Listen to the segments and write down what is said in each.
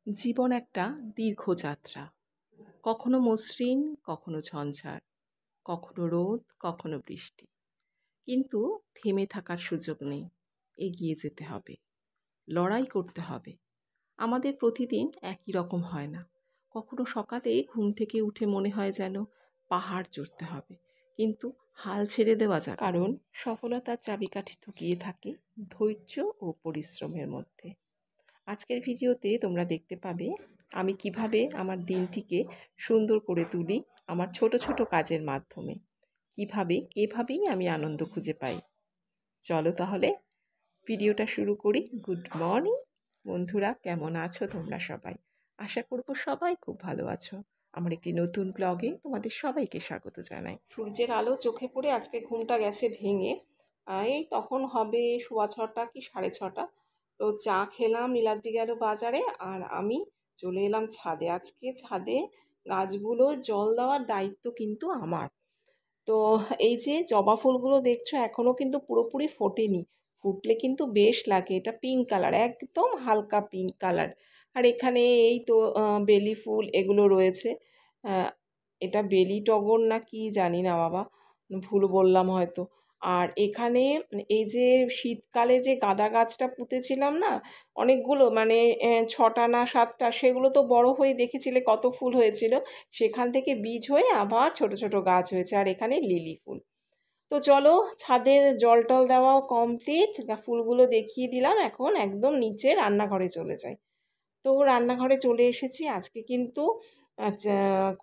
জীবন একটা দীর্ঘ যাত্রা। কখনো মসৃণ, কখনো ঝঞ্ঝার, কখনো রোদ, কখনো বৃষ্টি। কিন্তু থেমে থাকার সুযোগ নেই। এগিয়ে যেতে হবে, লড়াই করতে হবে। আমাদের প্রতিদিন একই রকম হয় না। কখনো সকালে ঘুম থেকে উঠে মনে হয় যেন পাহাড় চড়তে হবে, কিন্তু হাল ছেড়ে দেওয়া যায় না। কারণ সফলতার চাবিকাঠি লুকিয়ে থাকে ধৈর্য ও পরিশ্রমের মধ্যে। আজকের ভিডিওতে তোমরা দেখতে পাবে আমি কিভাবে আমার দিনটিকে সুন্দর করে তুলি আমার ছোট ছোট কাজের মাধ্যমে। কিভাবে এভাবেই আমি আনন্দ খুঁজে পাই। চলো তাহলে ভিডিওটা শুরু করি। গুড মর্নিং বন্ধুরা, কেমন আছো তোমরা সবাই? আশা করব সবাই খুব ভালো আছো। আমার একটি নতুন ব্লগে তোমাদের সবাইকে স্বাগত জানাই। সূর্যের আলো চোখে পড়ে আজকে ঘুমটা গেছে ভেঙে। এই তখন হবে 6:15 কি 6:30। তো চা খেলাম, নীলাদ্রি গেল বাজারে, আর আমি চলে এলাম ছাদে। আজকে ছাদে গাছগুলো জল দেওয়ার দায়িত্ব কিন্তু আমার। তো এই যে জবা ফুলগুলো দেখছো এখনও কিন্তু পুরোপুরি ফোটেনি। ফুটলে কিন্তু বেশ লাগে। এটা পিঙ্ক কালার, একদম হালকা পিঙ্ক কালার। আর এখানে এই তো বেলি ফুল এগুলো রয়েছে। আহ, এটা বেলি টগর না কি জানি না বাবা, ভুল বললাম হয়তো। আর এখানে এই যে শীতকালে যে গাঁদা গাছটা পুঁতেছিলাম না, অনেকগুলো মানে 6টা না 7টা, সেগুলো তো বড় হয়ে দেখেছিলে কত ফুল হয়েছিল। সেখান থেকে বীজ হয়ে আবার ছোট ছোট গাছ হয়েছে। আর এখানে লিলি ফুল। তো চলো, ছাদের জল টল দেওয়াও কমপ্লিট, ফুলগুলো দেখিয়ে দিলাম। এখন একদম নিচে রান্নাঘরে চলে যাই। তো রান্নাঘরে চলে এসেছি। আজকে কিন্তু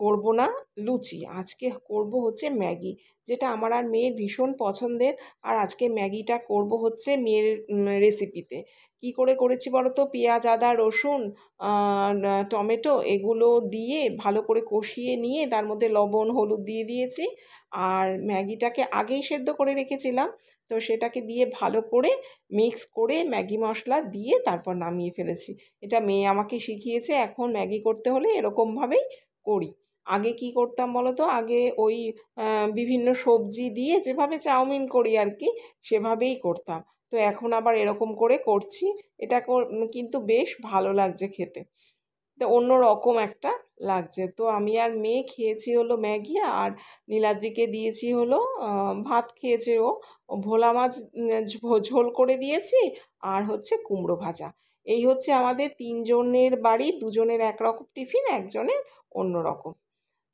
করব না লুচি, আজকে করব হচ্ছে ম্যাগি, যেটা আমার আর মেয়ের ভীষণ পছন্দের। আর আজকে ম্যাগিটা করব হচ্ছে মেয়ের রেসিপিতে। কি করে করেছি বলো তো? পেঁয়াজ, আদা, রসুন, টমেটো এগুলো দিয়ে ভালো করে কষিয়ে নিয়ে তার মধ্যে লবণ হলুদ দিয়ে দিয়েছি। আর ম্যাগিটাকে আগেই সেদ্ধ করে রেখেছিলাম, তো সেটাকে দিয়ে ভালো করে মিক্স করে ম্যাগি মশলা দিয়ে তারপর নামিয়ে ফেলেছি। এটা মেয়ে আমাকে শিখিয়েছে। এখন ম্যাগি করতে হলে এরকমভাবেই করি। আগে কি করতাম বলো তো? আগে ওই বিভিন্ন সবজি দিয়ে যেভাবে চাউমিন করি আর কি, সেভাবেই করতাম। তো এখন আবার এরকম করে করছি। এটা কিন্তু বেশ ভালো লাগছে খেতে। তো অন্য রকম একটা লাগছে। তো আমি আর মেয়ে খেয়েছি হলো ম্যাগি, আর নীলাদ্রিকে দিয়েছি হলো ভাত খেয়েছে ও। ভোলা মাছ ঝোল করে দিয়েছি, আর হচ্ছে কুমড়ো ভাজা। এই হচ্ছে আমাদের 3জনের বাড়ি, 2জনের একরকম টিফিন, একজনের অন্য রকম।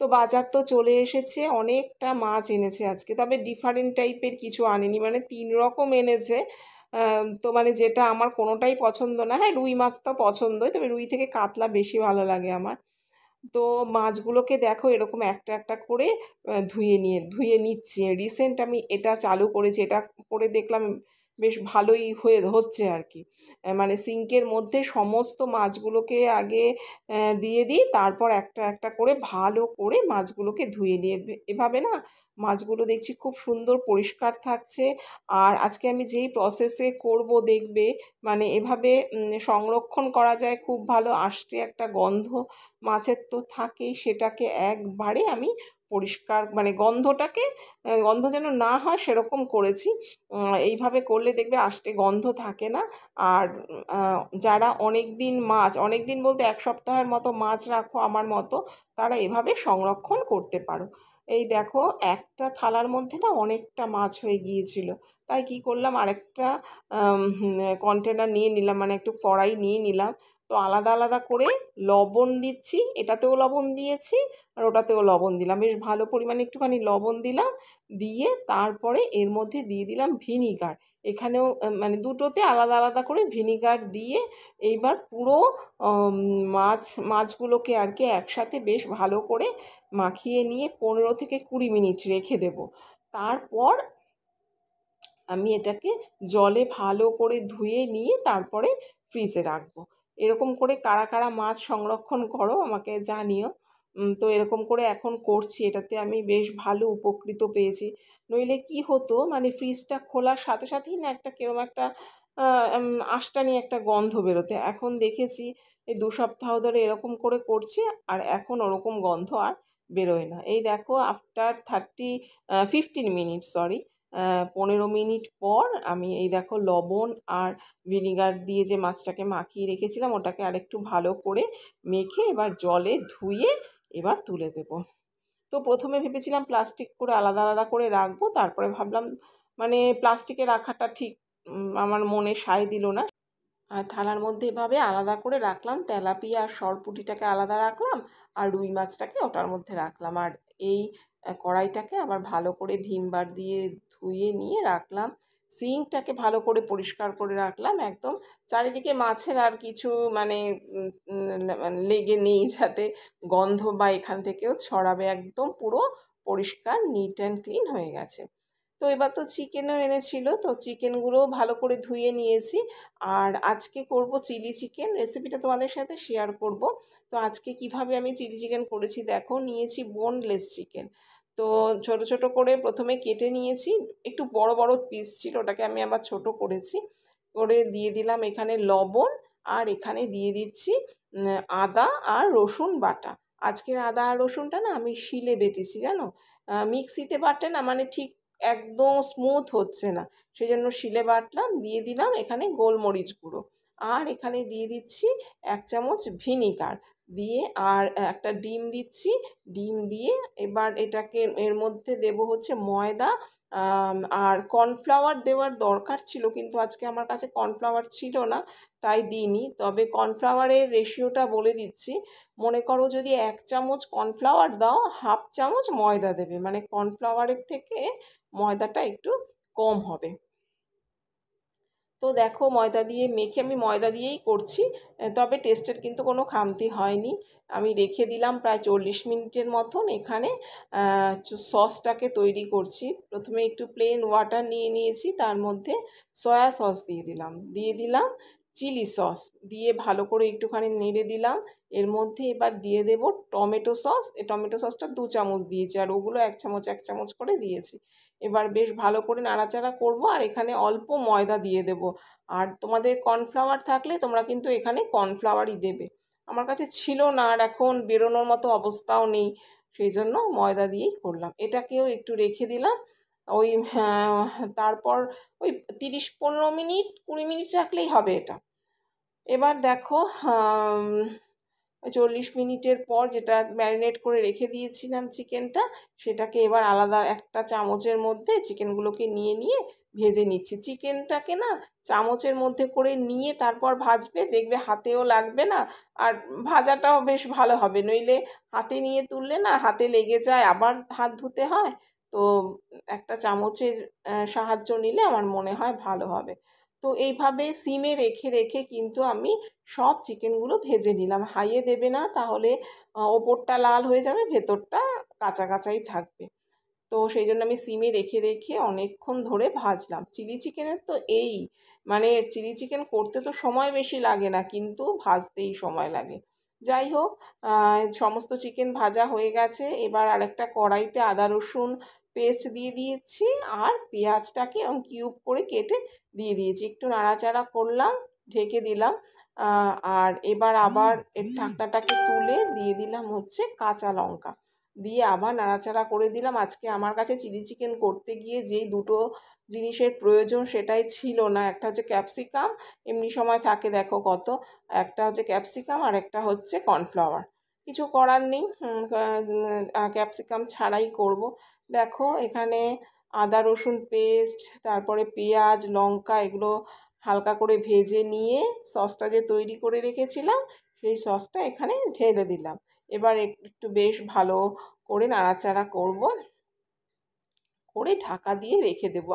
তো বাজার তো চলে এসেছে, অনেকটা মাছ এনেছে আজকে, তবে ডিফারেন্ট টাইপের কিছু আনেনি, মানে 3 রকম এনেছে। তো মানে যেটা আমার কোনোটাই পছন্দ না। হ্যাঁ, রুই মাছ তো পছন্দই, তবে রুই থেকে কাতলা বেশি ভালো লাগে আমার। তো মাছগুলোকে দেখো এরকম একটা একটা করে ধুয়ে নিচ্ছি। রিসেন্ট আমি এটা চালু করেছি, এটা করে দেখলাম বেশ ভালোই হচ্ছে আর কি। মানে সিঙ্কের মধ্যে সমস্ত মাছগুলোকে আগে দিয়ে দিই, তারপর একটা একটা করে ভালো করে মাছগুলোকে ধুয়ে নিয়ে এভাবে না মাছগুলো দেখছি খুব সুন্দর পরিষ্কার থাকছে। আর আজকে আমি যেই প্রসেসে করব দেখবে, মানে এভাবে সংরক্ষণ করা যায় খুব ভালো। আষ্টে একটা গন্ধ মাছের তো থাকেই, সেটাকে একবারে আমি পরিষ্কার, মানে গন্ধ যেন না হয় সেরকম করেছি। এইভাবে করলে দেখবে আষ্টে গন্ধ থাকে না। আর যারা অনেক দিন বলতে 1 সপ্তাহের মতো মাছ রাখো আমার মতো, তারা এভাবে সংরক্ষণ করতে পারো। এই দেখো একটা থালার মধ্যে না অনেকটা মাছ হয়ে গিয়েছিল, তাই কি করলাম আরেকটা কন্টেনার নিয়ে নিলাম, মানে একটু কড়াই নিয়ে নিলাম। তো আলাদা আলাদা করে লবণ দিচ্ছি, এটাতেও লবণ দিয়েছি আর ওটাতেও লবণ দিলাম, বেশ ভালো পরিমাণে একটুখানি লবণ দিলাম। দিয়ে তারপরে এর মধ্যে দিয়ে দিলাম ভিনিগার। এখানেও মানে দুটোতে আলাদা আলাদা করে ভিনিগার দিয়ে এইবার পুরো মাছগুলোকে আর কি একসাথে বেশ ভালো করে মাখিয়ে নিয়ে 15 থেকে 20 মিনিট রেখে দেব। তারপর আমি এটাকে জলে ভালো করে ধুয়ে নিয়ে তারপরে ফ্রিজে রাখবো। এরকম করে কারা কারা মাছ সংরক্ষণ করো আমাকে জানিও। তো এরকম করে এখন করছি, এটাতে আমি বেশ ভালো উপকৃত পেয়েছি। নইলে কি হতো, মানে ফ্রিজটা খোলার সাথে সাথেই না একটা কিরম একটা আষ্টানি একটা গন্ধ বেরোতে। এখন দেখেছি এই 2 সপ্তাহ ধরে এরকম করে করছি, আর এখন ওরকম গন্ধ আর বেরোয় না। এই দেখো আফটার 15 মিনিট, সরি, 15 মিনিট পর আমি এই দেখো লবণ আর ভিনিগার দিয়ে যে মাছটাকে মাখিয়ে রেখেছিলাম ওটাকে আরেকটু ভালো করে মেখে এবার জলে ধুয়ে এবার তুলে দেব। তো প্রথমে ভেবেছিলাম প্লাস্টিক করে আলাদা আলাদা করে রাখবো, তারপরে ভাবলাম মানে প্লাস্টিকে রাখাটা ঠিক আমার মনে সায় দিল না। আর থালার মধ্যে এভাবে আলাদা করে রাখলাম, তেলাপিয়া আর সরপুঁটিটাকে আলাদা রাখলাম আর রুই মাছটাকে ওটার মধ্যে রাখলাম। আর এই কড়াইটাকে আবার ভালো করে ভিমবার দিয়ে ধুয়ে নিয়ে রাখলাম। সিঙ্কটাকে ভালো করে পরিষ্কার করে রাখলাম, একদম চারিদিকে মাছের আর কিছু মানে লেগে নেই, যাতে গন্ধ বা এখান থেকেও ছড়াবে। একদম পুরো পরিষ্কার নিট অ্যান্ড ক্লিন হয়ে গেছে। তো এবার তো চিকেনও এনেছিল, তো চিকেনগুলোও ভালো করে ধুয়ে নিয়েছি। আর আজকে করব চিলি চিকেন, রেসিপিটা তোমাদের সাথে শেয়ার করব। তো আজকে কিভাবে আমি চিলি চিকেন করেছি দেখো। নিয়েছি বোনলেস চিকেন, তো ছোট ছোট করে প্রথমে কেটে নিয়েছি, একটু বড় বড় পিস ছিল, ওটাকে আমি আবার ছোট করেছি। করে দিয়ে দিলাম এখানে লবণ, আর এখানে দিয়ে দিচ্ছি আদা আর রসুন বাটা। আজকের আদা আর রসুনটা না আমি শিলে বেটেছি জানো, মিক্সিতে বাটে না মানে ঠিক একদম স্মুথ হচ্ছে না, সেই জন্য শিলে বাটলাম। দিয়ে দিলাম এখানে গোলমরিচ গুঁড়ো, আর এখানে দিয়ে দিচ্ছি 1 চামচ ভিনিগার দিয়ে, আর একটা ডিম দিচ্ছি। ডিম দিয়ে এবার এটাকে এর মধ্যে দেব হচ্ছে ময়দা, আর কর্নফ্লাওয়ার দেওয়ার দরকার ছিল কিন্তু আজকে আমার কাছে কর্নফ্লাওয়ার ছিল না, তাই দিইনি। তবে কর্নফ্লাওয়ারের রেশিওটা বলে দিচ্ছি। মনে করো যদি 1 চামচ কর্নফ্লাওয়ার দাও, 1/2 চামচ ময়দা দেবে, মানে কর্নফ্লাওয়ারের থেকে ময়দাটা একটু কম হবে। তো দেখো ময়দা দিয়ে মেখে, আমি ময়দা দিয়েই করছি, তবে টেস্টের কিন্তু কোনো খামতি হয়নি। আমি রেখে দিলাম প্রায় 40 মিনিটের মতন। এখানে সসটাকে তৈরি করছি। প্রথমে একটু প্লেন ওয়াটার নিয়ে নিয়েছি, তার মধ্যে সয়া সস দিয়ে দিলাম চিলি সস দিয়ে ভালো করে একটুখানি নেড়ে দিলাম। এর মধ্যে এবার দিয়ে দেব টমেটো সস। এই টমেটো সসটা 2 চামচ দিয়েছি, আর ওগুলো 1 চামচ 1 চামচ করে দিয়েছি। এবার বেশ ভালো করে নাড়াচাড়া করব, আর এখানে অল্প ময়দা দিয়ে দেব। আর তোমাদের কর্নফ্লাওয়ার থাকলে তোমরা কিন্তু এখানে কর্নফ্লাওয়ারই দেবে। আমার কাছে ছিল না, আর এখন বেরোনোর মতো অবস্থাও নেই, সেই জন্য ময়দা দিয়েই করলাম। এটাকেও একটু রেখে দিলাম ওই তারপর ওই 30-15 মিনিট 20 মিনিট রাখলেই হবে এটা। এবার দেখো 40 মিনিটের পর যেটা ম্যারিনেট করে রেখে দিয়েছিলাম চিকেনটা, সেটাকে এবার আলাদা একটা চামচের মধ্যে চিকেনগুলোকে নিয়ে নিয়ে ভেজে নিচ্ছি। চিকেনটাকে না চামচের মধ্যে করে নিয়ে তারপর ভাজবে, দেখবে হাতেও লাগবে না, আর ভাজাটাও বেশ ভালো হবে। নইলে হাতে নিয়ে তুললে না হাতে লেগে যায়, আবার হাত ধুতে হয়। তো একটা চামচের সাহায্য নিলে আমার মনে হয় ভালো হবে। তো এইভাবে সিমে রেখে রেখে কিন্তু আমি সব চিকেনগুলো ভেজে নিলাম। হাইয়ে দেবে না, তাহলে ওপরটা লাল হয়ে যাবে, ভেতরটা কাঁচা কাঁচাই থাকবে। তো সেই জন্য আমি সিমে রেখে রেখে অনেকক্ষণ ধরে ভাজলাম। চিলি চিকেনের তো এই মানে চিলি চিকেন করতে তো সময় বেশি লাগে না, কিন্তু ভাজতেই সময় লাগে। যাই হোক, সমস্ত চিকেন ভাজা হয়ে গেছে। এবার আরেকটা কড়াইতে আদা রসুন পেস্ট দিয়ে দিয়েছি, আর পেঁয়াজটাকে এরকম কিউব করে কেটে দিয়ে দিয়েছি। একটু নাড়াচাড়া করলাম, ঢেকে দিলাম। আর এবার আবার এর ঢাকনাটাকে তুলে দিয়ে দিলাম হচ্ছে কাঁচা লঙ্কা দিয়ে আবার নাড়াচাড়া করে দিলাম। আজকে আমার কাছে চিলি চিকেন করতে গিয়ে যেই দুটো জিনিসের প্রয়োজন সেটাই ছিল না। একটা হচ্ছে ক্যাপসিকাম, এমনি সময় থাকে দেখো কত, একটা হচ্ছে ক্যাপসিকাম আর একটা হচ্ছে কর্নফ্লাওয়ার। কিছু করার নেই, ক্যাপসিকাম ছাড়াই করব। দেখো এখানে আদা রসুন পেস্ট, তারপরে পেঁয়াজ লঙ্কা এগুলো হালকা করে ভেজে নিয়ে সসটা যে তৈরি করে রেখেছিলাম সেই সসটা এখানে ঢেলে দিলাম। এবার একটু বেশ ভালো করে নাড়াচাড়া করব, করে ঢাকা দিয়ে রেখে দেবো।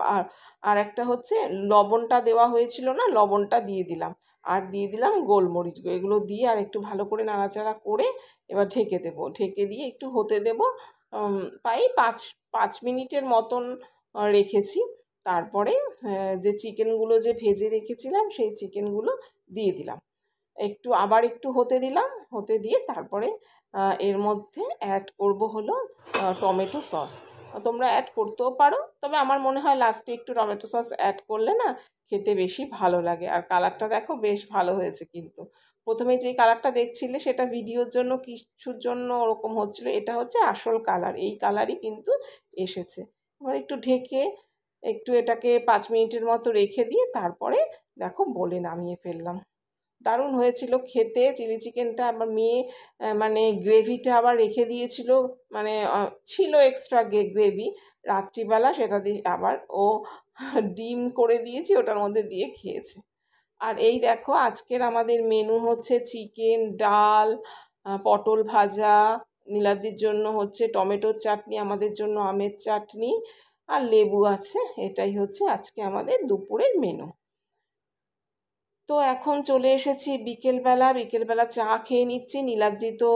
আর একটা হচ্ছে লবণটা দেওয়া হয়েছিল না, লবণটা দিয়ে দিলাম, আর দিয়ে দিলাম গোলমরিচ। এগুলো দিয়ে আর একটু ভালো করে নাড়াচাড়া করে এবার ঢেকে দেবো। ঢেকে দিয়ে একটু হতে দেবো, প্রায় 5 মিনিটের মতন রেখেছি। তারপরে যে চিকেনগুলো যে ভেজে রেখেছিলাম সেই চিকেনগুলো দিয়ে দিলাম, একটু আবার একটু হতে দিলাম। হতে দিয়ে তারপরে এর মধ্যে অ্যাড করব হলো টমেটো সস। তোমরা অ্যাড করতেও পারো, তবে আমার মনে হয় লাস্টে একটু টমেটো সস অ্যাড করলে না খেতে বেশি ভালো লাগে। আর কালারটা দেখো বেশ ভালো হয়েছে, কিন্তু প্রথমে যে কালারটা দেখছিলে সেটা ভিডিওর জন্য কিছুর জন্য ওরকম হচ্ছিলো, এটা হচ্ছে আসল কালার, এই কালারই কিন্তু এসেছে। এবার একটু ঢেকে একটু এটাকে 5 মিনিটের মতো রেখে দিয়ে তারপরে দেখো বলে নামিয়ে ফেললাম। দারুণ হয়েছিল খেতে চিলি চিকেনটা। আমার মেয়ে মানে গ্রেভিটা আবার রেখে দিয়েছিল, মানে ছিল এক্সট্রা গ্রেভি রাত্রিবেলা, সেটা দিয়ে আবার ও ডিম করে দিয়েছি, ওটার মধ্যে দিয়ে খেয়েছে। আর এই দেখো আজকের আমাদের মেনু হচ্ছে চিকেন, ডাল, পটল ভাজা, নীলাদ্রির জন্য হচ্ছে টমেটোর চাটনি, আমাদের জন্য আমের চাটনি আর লেবু আছে। এটাই হচ্ছে আজকে আমাদের দুপুরের মেনু। তো এখন চলে এসেছি বিকেলবেলা চা খেয়ে নিচ্ছি। নীলাদ্রি তো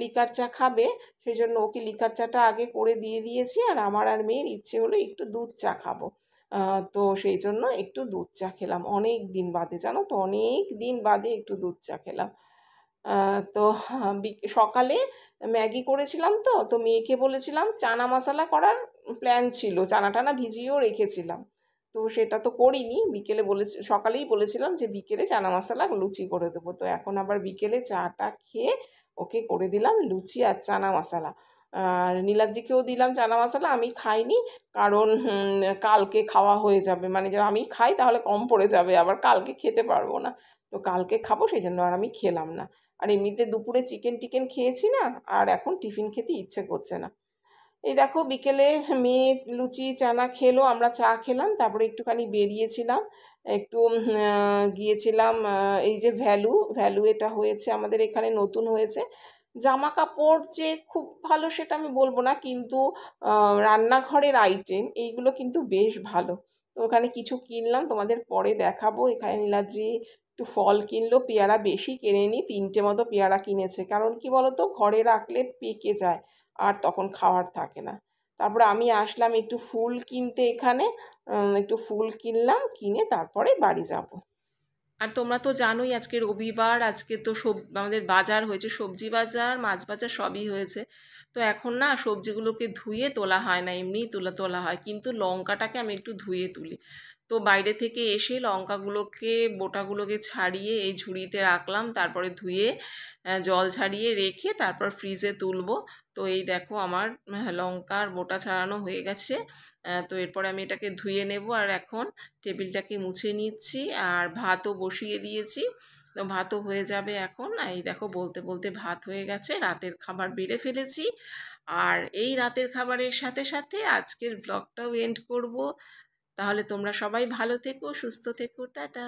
লিকার চা খাবে, সেই জন্য ওকে লিকার চাটা আগে করে দিয়ে দিয়েছি, আর আমার আর মেয়ের ইচ্ছে হলো একটু দুধ চা খাবো। তো সেই জন্য একটু দুধ চা খেলাম, অনেক দিন বাদে, জানো তো, অনেক দিন বাদে একটু দুধ চা খেলাম। তো সকালে ম্যাগি করেছিলাম, তো মেয়েকে বলেছিলাম চানা মশলা করার প্ল্যান ছিল, চানা টানা ভিজিয়েও রেখেছিলাম, তো সেটা তো করিনি। বিকেলে সকালেই বলেছিলাম যে বিকেলে চানা মশলা লুচি করে দেবো, তো এখন আবার বিকেলে চাটা খেয়ে ওকে করে দিলাম লুচি আর চানা মশলা। আর নীলাদ্রিকেও দিলাম চানা মশলা, আমি খাইনি, কারণ কালকে খাওয়া হয়ে যাবে, মানে যদি আমি খাই তাহলে কম পড়ে যাবে, আবার কালকে খেতে পারবো না, তো কালকে খাবো, সেই জন্য আর আমি খেলাম না। আর এমনিতে দুপুরে চিকেন খেয়েছি না, আর এখন টিফিন খেতে ইচ্ছে করছে না। এই দেখো বিকেলে মেয়ে লুচি চানা খেলো, আমরা চা খেলাম, তারপরে একটুখানি বেরিয়েছিলাম, একটু গিয়েছিলাম এই যে ভ্যালু এটা হয়েছে আমাদের এখানে, নতুন হয়েছে। জামা কাপড় যে খুব ভালো সেটা আমি বলবো না, কিন্তু রান্নাঘরের আইটেম এইগুলো কিন্তু বেশ ভালো। তো ওখানে কিছু কিনলাম, তোমাদের পরে দেখাবো। এখানে নীলাদ্রি একটু ফল কিনলো, পেয়ারা বেশি কেনেনি, 3টে মতো পেয়ারা কিনেছে, কারণ কি বলতো ঘরে রাখলে পেকে যায় আর তখন খাওয়ার থাকে না। তারপরে আমি আসলাম একটু ফুল কিনতে এখানে, একটু ফুল কিনলাম, কিনে তারপরে বাড়ি যাব। আর তোমরা তো জানোই আজকে রবিবার, আজকে তো আমাদের বাজার হয়েছে, সবজি বাজার, মাছ বাজার সবই হয়েছে। তো এখন না সবজিগুলোকে ধুয়ে তোলা হয় না, এমনিই তোলা হয়, কিন্তু লঙ্কাটাকে আমি একটু ধুয়ে তুলি। তো বাইরে থেকে এসে লঙ্কাগুলোকে বোটাগুলোকে ছাড়িয়ে এই ঝুড়িতে রাখলাম, তারপরে ধুয়ে জল ছাড়িয়ে রেখে তারপর ফ্রিজে তুলবো। তো এই দেখো আমার লঙ্কার বোটা ছাড়ানো হয়ে গেছে। তো এরপরে আমি এটাকে ধুয়ে নেব, আর এখন টেবিলটাকে মুছে নিচ্ছি, আর ভাতও বসিয়ে দিয়েছি, তো ভাতও হয়ে যাবে এখন। এই দেখো বলতে বলতে ভাত হয়ে গেছে, রাতের খাবার বেড়ে ফেলেছি। আর এই রাতের খাবারের সাথে সাথে আজকের ব্লগটাও এন্ড করব। তাহলে তোমরা সবাই ভালো থেকো, সুস্থ থেকো, টাটা।